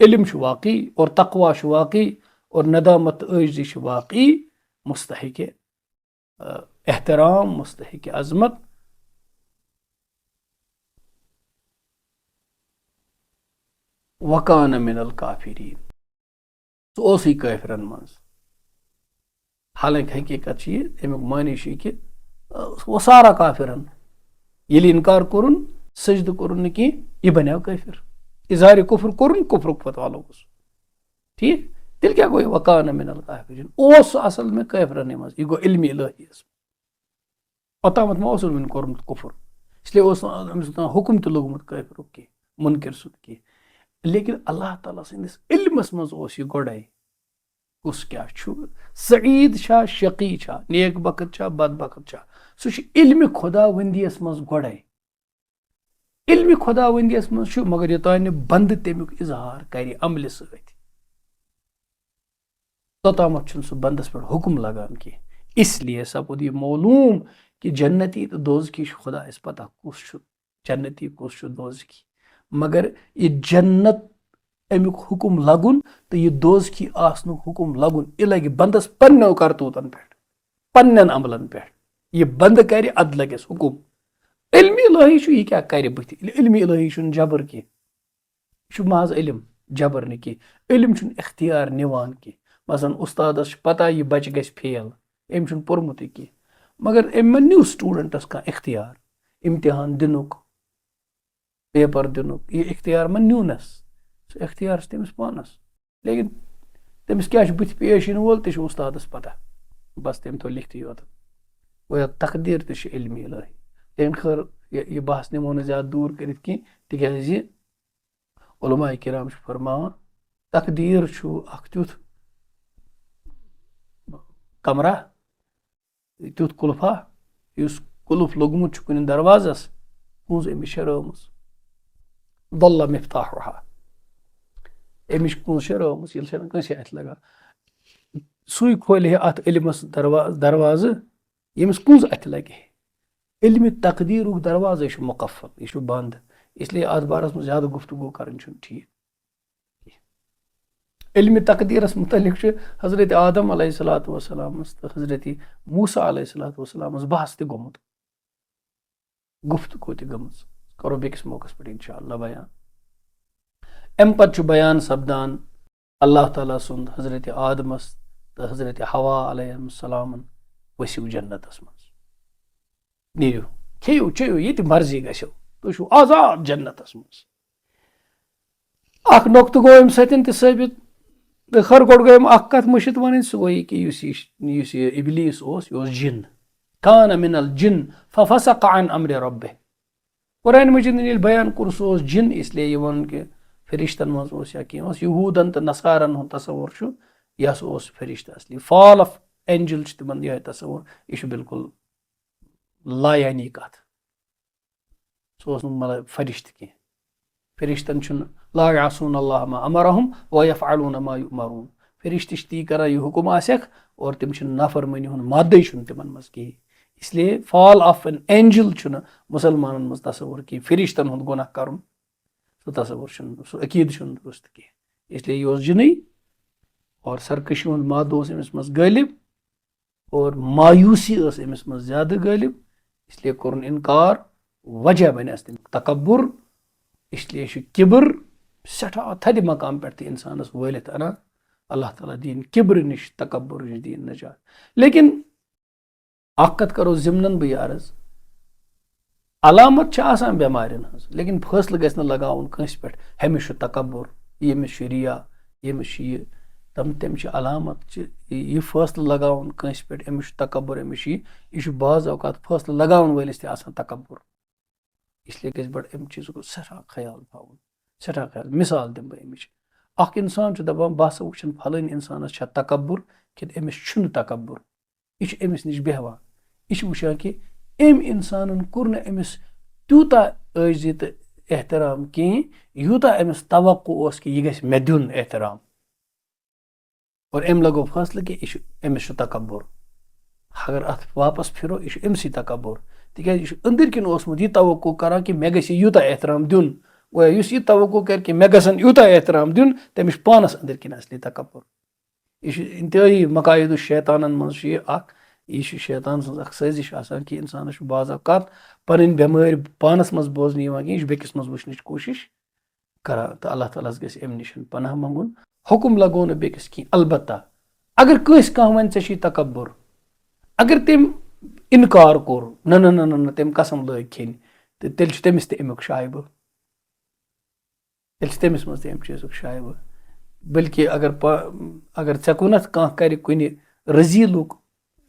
علم چھُ واقعی اور تقوا چھُ واقعی اور ندامت تہٕ عٲجزی چھِ واقعی مستحق احترام مستحق عظمت. وکان من الکافرین سُہ اوسُے کٲفرن منٛز. حالانکہِ حقیٖقت چھِ یہِ امیُک معنی چھُ یہِ کہِ وہ سارا کافرن ییٚلہِ اِنکار کوٚرُن سجدٕ کوٚرُن نہٕ کینٛہہ یہِ بنیو کٲفر. اظہارِ کُفر کوٚرُن کُفرُک فتوا لوگُس. ٹھیٖک تیٚلہِ کیٛاہ گوٚو یہِ وکان من الکافرین اوس سُہ اصل میں کٲفرنٕے منٛز. یہِ گوٚو علمِ الہیَس اوٚتامتھ ما اوسُن وُنہِ کوٚرمُت کُفر اسلیے اوس نہٕ أمِس حُکم تہِ لوٚگمُت کٲفرُک کینٛہہ مُنکِر سُنٛد کینٛہہ. لیکن اللہ تعالیٰ سٕنٛدِس علمس منٛز اوس یہِ گۄڈے کُس کیٛاہ چھُ سعیٖد چھا شقی چھا نیک بخت چھا بد بخت چھا سُہ چھُ علمِ خۄدا ؤندیَس منٛز گۄڈے. علمِ خۄدا ؤندیَس منٛز چھُ مگر یوٚتانۍ نہٕ بنٛدٕ تمیُک اظہار کرِ عملہِ سۭتۍ توٚتامتھ چھُنہٕ سُہ بنٛدس پٮ۪ٹھ حُکم لگان کینٛہہ. اس لیے سپُد یہِ معلوٗم کہِ جنتی تہٕ دوزکی چھُ خۄدایس پتہ کُس چھُ جنتی کُس چھُ دوزکی. مگر یہِ جنت امیُک حُکم لگُن تہٕ یہِ دوزکی آسنُک حُکم لگُن یہِ لگہِ بنٛدس پننیو کرتوٗتن پٮ۪ٹھ پننٮ۪ن عملن پٮ۪ٹھ. یہِ بنٛدٕ کرِ ادٕ لگٮ۪س حُکم. علمِ الہی چھُ یہِ کیٛاہ کرِ بٕتھِ. علمِ الہی چھُنہٕ جبر کینٛہہ یہِ چھُ محض علم جبر نہٕ کینٛہہ. علم چھُنہٕ اختیار نِوان کینٛہہ. مثلاً اُستادس چھُ پتہ یہِ بچہِ گژھِ فیل أمۍ چھُنہٕ پوٚرمُتٕے کینٛہہ مگر أمۍ ما نیوٗ سٹوٗڈنٹس کانٛہہ اختیار امتحان دِنُک پیپر دِنُک. یہِ اختیار ما نیوٗنس سُہ اختیار چھُ تٔمِس پانس. لیکن تٔمِس کیٛاہ چھُ بٕتھِ پیش یِنہٕ وول تہِ چھُ اُستادس پتہ بس تٔمۍ تھوٚو لیکھتھٕے یوت. گویا تقدیٖر تہِ چھُ علمِ الہی. لیکن خٲر یہِ بحث نِمو نہٕ زیادٕ دوٗر کٔرِتھ کینٛہہ تِکیٛازِ علماء کرام چھُ فرماوان تقدیٖر چھُ اکھ تیُتھ کمرہ تیُتھ قُلفا یُس قُلف لوٚگمُت چھُ کُنہِ دروازس کُنٛز أمِس شرٲومٕژ ضل مفتاحُہا أمِس چھِ کُنٛز شرٲومٕژ ییٚلہِ چھنہٕ کٲنٛسے اَتھِ لگان سُے کھولہِ ہے اتھ علمس دروازٕ ییٚمِس کُنٛز اَتھِ لگہِ ہے. علمِ تقدیٖرُک دروازے چھُ مُقفل یہِ چھُ بنٛد. اسلیے اتھ بارس منٛز زیادٕ گفتگو کرٕنۍ چھُنہٕ ٹھیٖک. علمِ تقدیٖرس مُتعلق چھُ حضرت آدم علیہ الصلوۃ والسلامس تہٕ حضرت موسیٰ علیہ الصلوۃ والسلامس بحث تہِ گوٚمُت گفتگو تہِ گٔمٕژ کرو بیٚکِس موقعس پٮ۪ٹھ انشاء اللہ بیان. امہِ پتہٕ چھُ بیان سپدان اللہ تعالیٰ سُنٛد حضرت آدمس تہٕ حضرت حوا علیہ السلامن ؤسِو جنتس منٛز نیٖرِو کھیٚیِو چیٚیِو یہِ تہِ مرضی گژھیو تُہۍ چھِو آزاد جنتس منٛز. اکھ نۄقطہٕ گوٚو امہِ سۭتۍ تہِ ثٲبت تہٕ خٲر گۄڈٕ گوٚو أمۍ اکھ کتھ مٔشِتھ وَنٕنۍ سُہ گوٚو یہِ کہِ یُس یہِ ابلیٖس اوس یہِ اوس جِن کان من الجن ففسق عن امرِ ربہِ. قرآنِ مجیٖدن ییٚلہِ بیان کوٚر سُہ اوس جِن اسلیے یہِ ووٚن کہِ فرشتن منٛز اوس یا کینٛہہ اوس یہوٗدن تہٕ نصارن ہُنٛد تصور چھُ یہِ ہسا اوس فرشتہٕ اصلی. فال آف اینجل چھُ تِمن یِہوے تصور. یہِ چھُ بالکُل لایانی کتھ. سُہ اوس نہٕ مطلب فرشتہٕ کینٛہہ. فرشتن چھُنہٕ لا یعصوٗن اللہ ما امرہم ویفعلوٗن ما یؤمرون. فرشتہٕ چھِ تی کران یہِ حُکم آسٮ۪کھ اور تِم چھِنہٕ نافرمٲنی ہُنٛد مادے چھُنہٕ تِمن منٛز کِہینۍ. اسلیے فال آف این اینجل چھُنہٕ مُسلمانن منٛز تصور کینٛہہ. فرشتن ہُنٛد گۄناہ کرُن سُہ تصور چھُنہٕ سُہ عقیٖدٕ چھُنہٕ درست کینٛہہ. اسلیے یہِ اوس جِنٕے اور سرکشی ہُنٛد مادٕ اوس أمِس منٛز غٲلب اور مایوٗسی ٲس أمِس منٛز زیادٕ غٲلب. اسلیے کوٚرُن انکار وجہ بنیس تمیُک تکبُر. اسلیے چھُ کِبر سٮ۪ٹھاہ تھدِ مقام پٮ۪ٹھ تہِ انسانس وٲلِتھ انان. اللہ تعالیٰ دِیِن کِبرٕ نِش تکبُر نِش دِیِن نجات. لیکن اکھ کتھ کرو ضمنن بہٕ عرض علامت چھِ آسان بٮ۪مارٮ۪ن ہٕنٛز لیکن فٲصلہٕ گژھِ نہٕ لگاوُن کٲنٛسہِ پٮ۪ٹھ ہیٚمِس چھُ تکبُر ییٚمِس چھُ ریا ییٚمِس چھُ یہِ تِم چھِ علامت چھِ یہِ فٲصلہٕ لگاوُن کٲنٛسہِ پٮ۪ٹھ أمِس چھُ تکبُر أمِس چھُ یہِ چھُ بعض اوقات فٲصلہٕ لگاوَن وٲلِس تہِ آسان تکبُر. اسلیے گژھِ بڑٕ اَمہِ چیٖزُک سٮ۪ٹھاہ خیال تھاوُن سٮ۪ٹھاہ خیال. مثال دِمہٕ بہٕ اَمِچ. اکھ اِنسان چھُ دپان بہٕ ہسا وٕچھن پھلٲنۍ اِنسانس چھا تکبُر کِنہٕ أمِس چھُنہٕ تکبُر. یہِ چھُ أمِس نِش بیٚہوان. یہِ چھُ وٕچھان کہِ أمۍ اِنسانن کوٚر نہٕ أمِس تیوٗتاہ عٲجزی تہٕ احترام کِہینۍ یوٗتاہ أمِس توقع اوس کہِ یہِ گژھِ مےٚ دیُن احترام اور أمۍ لگوو فٲصلہٕ کہِ یہِ چھُ أمِس چھُ تکبُر. اگر اتھ واپس پھِرو یہِ چھُ أمسٕے تکبُر تِکیٛازِ یہِ چھُ أنٛدٕرۍ کِنۍ اوسمُت یہِ توقع کران کہِ مےٚ گژھِ یوٗتاہ احترام دیُن گویا یُس یہِ توقع کَرِ کہِ مےٚ گژھن یوٗتاہ احترام دیُن تٔمِس چھُ پانَس أنٛدٕرۍ کِنۍ اصلی تکبُر. یہِ چھُ اِنتہٲیی مقاعدٕ شیطانن منٛز چھُ یہِ اکھ، یہِ چھُ شیطان سٕنٛز اکھ سٲزِش آسان کہِ اِنسانس چھُ بعض اوقات پنٕنۍ بٮ۪مٲرۍ پانس منٛز بوزنہٕ یِوان کینٛہہ، یہِ چھُ بیٚکِس منٛز وٕچھنٕچ کوٗشِش کران تہٕ اللہ تعالیٰ ہس گژھِ اَمہِ نِش پناہ منٛگُن. حُکُم لگو نہٕ بیٚکِس کینٛہہ، البتہ اگر کٲنٛسہِ کانٛہہ وَنہِ ژےٚ چھُے تکبُر، اگر تٔمۍ اِنکار کوٚر نہ نہ نہ نہ تٔمۍ قسم لٲگۍ کھیٚنۍ تہٕ تیٚلہِ چھُ تٔمِس تہِ اَمیُک شایبہٕ، تیٚلہِ چھُ تٔمِس منٛز تہِ اَمہِ چیٖزُک شایبہٕ. بٔلکہِ اگر ژےٚ کُنتھ کانٛہہ کرِ کُنہِ رٔزیٖلُک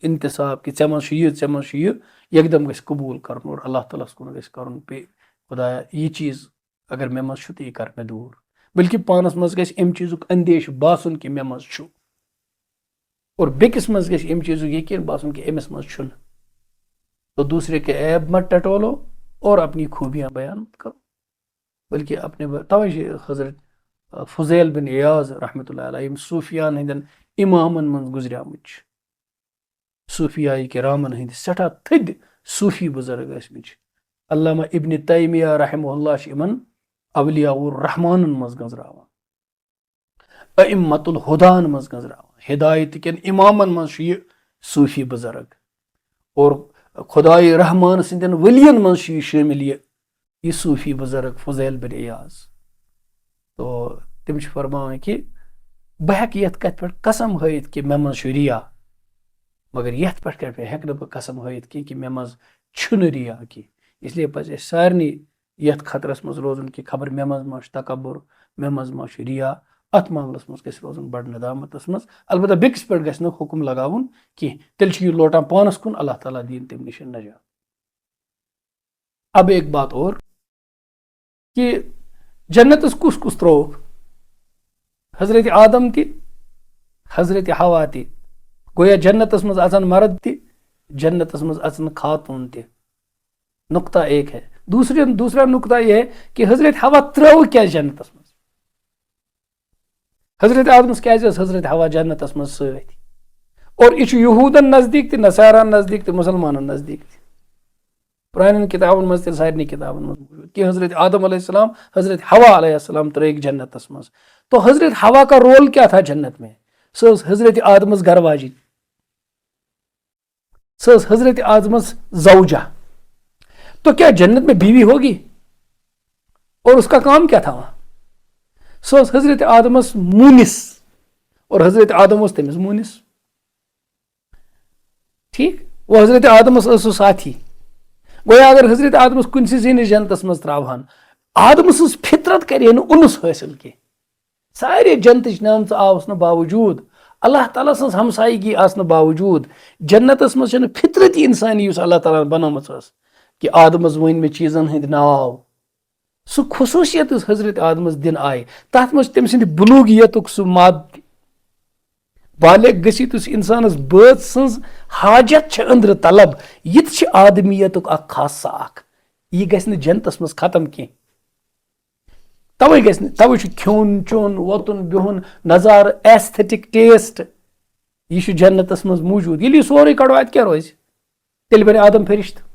اِنتِساب کہِ ژےٚ منٛز چھُ یہِ ژےٚ منٛز چھُ یہِ، یکدم گژھِ قبوٗل کرُن اور اللہ تعالیٰ ہس کُن گژھِ کرُن پے خۄدایا یہِ چیٖز اگر مےٚ منٛز چھُ تہٕ یہِ کر مےٚ دوٗر. بٔلکہِ پانس منٛز گژھِ اَمہِ چیٖزُک اندیشہٕ باسُن کہِ مےٚ منٛز چھُ، اور بیٚکِس منٛز گژھِ اَمہِ چیٖزُک یقیٖن باسُن کہِ أمِس منٛز چھُنہٕ. تو دوسرے کے عیب مت ٹٹولو اور اپنی خوٗبیاں بیان مت کرو. بٔلکہِ اپنے توے چھِ حضرت فضیل بن عیاض رحمتہ اللہ علیہ یِم صوٗفیان ہٕنٛدٮ۪ن اِمامن منٛز گُزریمٕتۍ چھِ، صوٗفیایہِ کِرامن ہٕنٛدۍ سٮ۪ٹھاہ تھٔدۍ صوٗفی بُزرگ ٲسمٕتۍ چھِ. علامہ ابن تیمیہ رحمہ اللہ چھِ یِمن اولیاء الرحمانن منٛز گنٛزراوان، ائمۃ الہداہن منٛز گنٛزراوان، ہدایت کٮ۪ن اِمامن منٛز چھُ یہِ صوٗفی بُزرگ، اور خۄدایہِ رحمان سٕنٛدٮ۪ن ؤلین منٛز چھُ یہِ شٲمِل یہِ صوٗفی بُزرگ فضیل بن عیاض. تو تِم چھِ فرماوان کہِ بہٕ ہٮ۪کہٕ یتھ کتھِ پٮ۪ٹھ قسم ہٲیِتھ کہِ مےٚ منٛز چھُ ریا، مگر یتھ پٮ۪ٹھ ہٮ۪کہٕ نہٕ بہٕ قسم ہٲیِتھ کینٛہہ کہِ مےٚ منٛز چھُنہٕ ریا کینٛہہ. اسلیے پزِ اَسہِ سارنٕے یتھ خطرس منٛز روزُن کہِ خبر مےٚ منٛز ما چھُ تکبُر، مےٚ منٛز ما چھُ ریا. اتھ معاملس منٛز گژھِ روزُن بڑٕ ندامتس منٛز، البتہ بیٚکِس پٮ۪ٹھ گژھِ نہٕ حُکُم لگاوُن کینٛہہ، تیٚلہِ چھُ یہِ لوٹان پانس کُن، اللہ تعالیٰ دِیِن تمہِ نِش نجات. اب ایک بات اور کہ جنتس کُس کُس ترٛووُکھ؟ حضرت آدم تہِ حضرت حوا تہِ. گویا جنتس منٛز اژن مرد تہِ، جنتس منٛز اژن خاتوٗن تہِ. نقطہ ایک ہے. دوسرا نقطہ یہ ہے کہ حضرت حوا ترٛٲوٕکھ کیٛازِ جنتس منٛز؟ حضرت آدمس کیٛازِ ٲس حضرت حوا جنتس منٛز سۭتۍ؟ اور یہِ چھُ یہوٗدن نزدیٖک تہِ، نصاران نزدیٖک تہِ، مُسلمانن نزدیٖک تہِ، پرانٮ۪ن کِتابن منٛز تہِ سارنٕے کِتابن منٛز موٗجوٗد کہِ حضرت آدم علیہ السلام حضرت حوا علیہ السلام ترٲیِکھ جنتس منٛز. تو حضرت حوا کا رول کیا تھا جنت میں؟ سۄ ٲس حضرت آدمس گھر واجِنۍ، سۄ ٲس حضرت آدمس زوجہ. تو کیا جنت میں بیوی ہوگی اور اس کا کام کیا تھا وہاں؟ سۄ ٲس حضرت آدمس مونِس اور حضرت آدم اوس تٔمِس مونِس. ٹھیٖک، وہ حضرت آدمس ٲس سۄ ساتھی. گویا اگر حضرت آدمس کُنسٕے زٔنِس جنتس منٛز ترٛاوہن، آدمہٕ سٕنٛز فطرت کرِ ہے نہٕ اُنُس حٲصِل کینٛہہ. سارے جنتٕچ نعمژٕ آسنہٕ باوجوٗد، اللہ تعالیٰ سٕنٛز ہمسایگی آسنہٕ باوجوٗد، جنتس منٛز چھنہٕ فطرتی انسٲنی یُس اللہ تعالیٰ ہن بنٲومٕژ ٲس کہِ آدمس ؤنۍ مےٚ چیٖزن ہٕنٛدۍ ناو. سُہ خصوٗصیت یُس حضرت آدمس دِنہٕ آیہِ، تتھ منٛز چھُ تٔمۍ سٕنٛدِ بلوٗغیتُک سُہ مادٕ. بالغ گٔژھِتھ یُس انسانس بٲژ سٕنٛز حاجت چھِ أنٛدرٕ طلب، یہِ تہِ چھِ آدمیتُک اکھ خاصہ اکھ. یہِ گژھِ نہٕ جنتس منٛز ختم کینٛہہ. توے چھُ کھیوٚن چیوٚن وۄتُن بِہُن نظارٕ ایستھیٹک ٹیسٹ یہِ چھُ جنتس منٛز موٗجوٗد. ییٚلہِ یہِ سورُے کڑو اتہِ کیٛاہ روزِ؟ تیٚلہِ بنہِ آدم فرشتہٕ.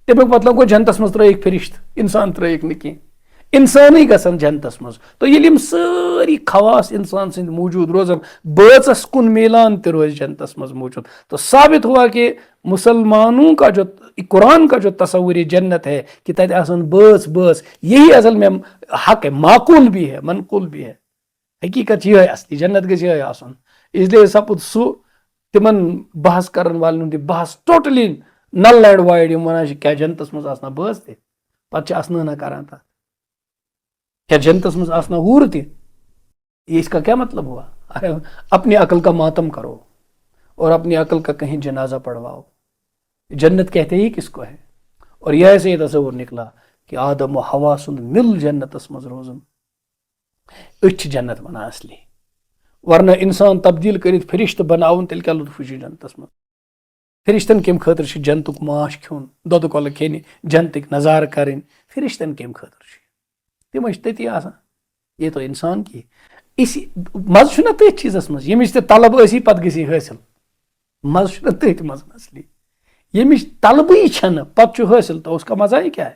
تمیُک مطلب گوٚو جنتس منٛز ترٲیِکھ فرشتہٕ، انسان ترٲیِکھ نہٕ کینٛہہ، انسانٕے گژھن جنتس منٛز. تہٕ ییٚلہِ یِم سٲری خواص انسان سٕنٛدۍ موٗجوٗد روزن، بٲژس کُن میلان تہِ روزِ جنتس منٛز موٗجوٗد. تو ثابت ہوا کہ مسلمانوں کا جو قرآن کا جو تصور جنت ہے کہ تتہِ آسن بٲژ، یہی اصل میں حق ہے، معقول بھی ہے، منقول بھی ہے. حقیقت یِہے اصلی جنت گژھِ یِہے آسُن. اسلیے سپُد سُہ تِمن بحث کرن والٮ۪ن ہُنٛد بحث ٹوٹلی نل اینڈ وایڈ. یِم ونان چھِ کیٛاہ جنتس منٛز آسنا بٲژ تہِ؟ پتہٕ چھِ اسنٲنا کران تتھ. کیا جنتس منٛز آسنا ہوٗر تہِ؟ اس کا کیا مطلب ہوا؟ اپنی عقل کا ماتم کرو اور اپنی عقل کا کہیں جنازہ پڑھواؤ. جنت کہتے ہی کس کو ہے؟ اور یہ ایسے تصور نکلا کہ آدم و حوا سُنٛد مِل جنتس منٛز روزُن، أسۍ چھِ جنت ونان اصلی. ورنہ انسان تبدیل کٔرِتھ فرشتہٕ بناوُن، تیٚلہِ کیٛاہ لطف چھُ جنتس منٛز؟ فرشتن کمہِ خٲطرٕ چھُ جنتُک ماچھ کھیوٚن، دۄدٕ کۄلہٕ کھیٚنہِ، جنتٕکۍ نظارٕ کرٕنۍ؟ فرشتن کمہِ خٲطرٕ چھُ؟ تِمے چھِ تٔتی آسان. یہ تو انسان کی مزٕ چھُنہ تٔتھۍ چیٖزس منٛز، ییٚمِچ تہِ طلب ٲسی پتہٕ گژھِ حٲصِل. مزٕ چھُنہ تٔتھۍ منٛز اصلی، ییٚمِچ طلبٕے چھنہٕ پتہٕ چھُ حٲصِل، تو اس کا مزہ ہی کیا ہے؟